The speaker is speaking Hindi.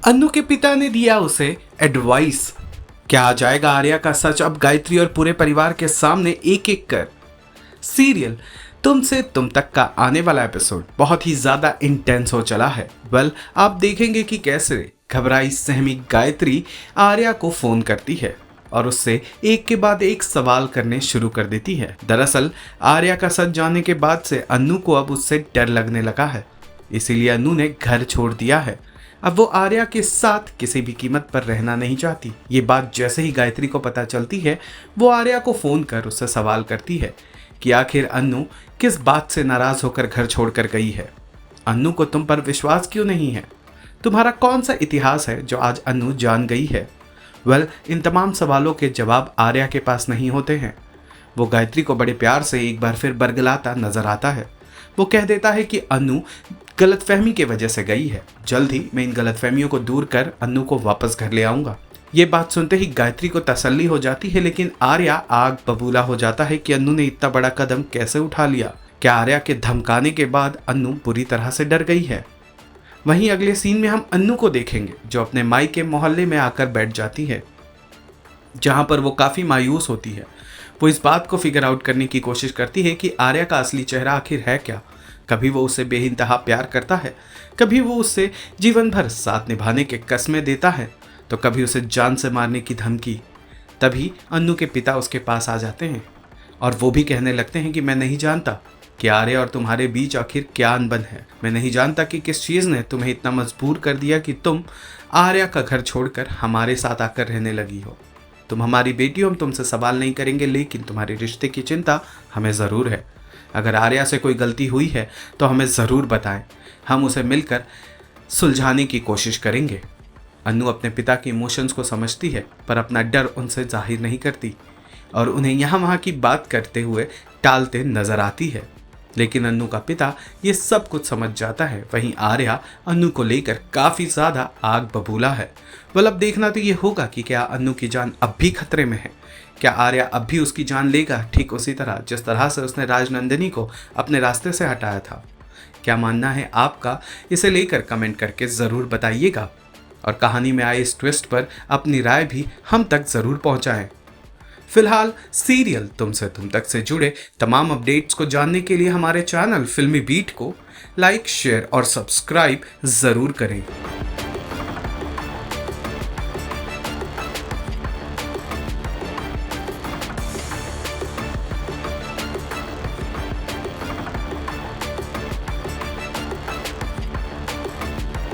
अन्नू के पिता ने दिया उसे एडवाइस। क्या आ जाएगा आर्या का सच अब गायत्री और पूरे परिवार के सामने एक एक कर। सीरियल तुमसे तुम तक का आने वाला एपिसोड बहुत ही ज्यादा इंटेंस हो चला है। आप देखेंगे कि कैसे घबराई सहमी गायत्री आर्या को फोन करती है और उससे एक के बाद एक सवाल करने शुरू कर देती है। दरअसल आर्या का सच जानने के बाद से अन्नू को अब उससे डर लगने लगा है, इसीलिए अन्नू ने घर छोड़ दिया है। अब वो आर्या के साथ किसी भी कीमत पर रहना नहीं चाहती। ये बात जैसे ही गायत्री को पता चलती है, वो आर्या को फोन कर उससे सवाल करती है कि आखिर अन्नू किस बात से नाराज होकर घर छोड़कर गई है। अन्नू को तुम पर विश्वास क्यों नहीं है? तुम्हारा कौन सा इतिहास है जो आज अन्नू जान गई है? इन तमाम सवालों के जवाब आर्या के पास नहीं होते हैं। वो गायत्री को बड़े प्यार से एक बार फिर बरगलाता नजर आता है। वो कह देता है कि अन्नू गलतफहमी के वजह से गई है। जल्द ही मैं इन गलतफहमियों को दूर कर अन्नू को वापस घर ले आऊंगा। ये बात सुनते ही गायत्री को तसल्ली हो जाती है, लेकिन आर्या आग बबूला हो जाता है कि अन्नू ने इतना बड़ा कदम कैसे उठा लिया। क्या आर्या के धमकाने के बाद अन्नू बुरी तरह से डर गई है? वहीं अगले सीन में हम अन्नू को देखेंगे जो अपने माई के मोहल्ले में आकर बैठ जाती है, जहां पर वो काफी मायूस होती है। वो इस बात को फिगर आउट करने की कोशिश करती है कि आर्या का असली चेहरा आखिर है क्या। कभी वो उससे बेइंतहा प्यार करता है, कभी वो उससे जीवन भर साथ निभाने के कस्में देता है, तो कभी उसे जान से मारने की धमकी। तभी अन्नू के पिता उसके पास आ जाते हैं और वो भी कहने लगते हैं कि मैं नहीं जानता कि आर्या और तुम्हारे बीच आखिर क्या अनबन है। मैं नहीं जानता कि किस चीज़ ने तुम्हें इतना मजबूर कर दिया कि तुम आर्या का घर छोड़कर हमारे साथ आकर रहने लगी हो। तुम हमारी बेटी हो, हम तुमसे सवाल नहीं करेंगे, लेकिन तुम्हारे रिश्ते की चिंता हमें ज़रूर है। अगर आर्या से कोई गलती हुई है तो हमें ज़रूर बताएं, हम उसे मिलकर सुलझाने की कोशिश करेंगे। अन्नू अपने पिता के इमोशंस को समझती है, पर अपना डर उनसे जाहिर नहीं करती और उन्हें यहाँ वहाँ की बात करते हुए टालते नजर आती है। लेकिन अन्नू का पिता ये सब कुछ समझ जाता है। वहीं आर्या अन्नू को लेकर काफ़ी ज़्यादा आग बबूला है। अब देखना तो ये होगा कि क्या अन्नू की जान अब भी खतरे में है। क्या आर्या अब भी उसकी जान लेगा, ठीक उसी तरह जिस तरह से उसने राजनंदिनी को अपने रास्ते से हटाया था। क्या मानना है आपका, इसे लेकर कमेंट करके ज़रूर बताइएगा और कहानी में आए इस ट्विस्ट पर अपनी राय भी हम तक ज़रूर पहुंचाएं। फिलहाल सीरियल तुमसे तुम तक से जुड़े तमाम अपडेट्स को जानने के लिए हमारे चैनल फिल्मी बीट को लाइक, शेयर और सब्सक्राइब ज़रूर करें।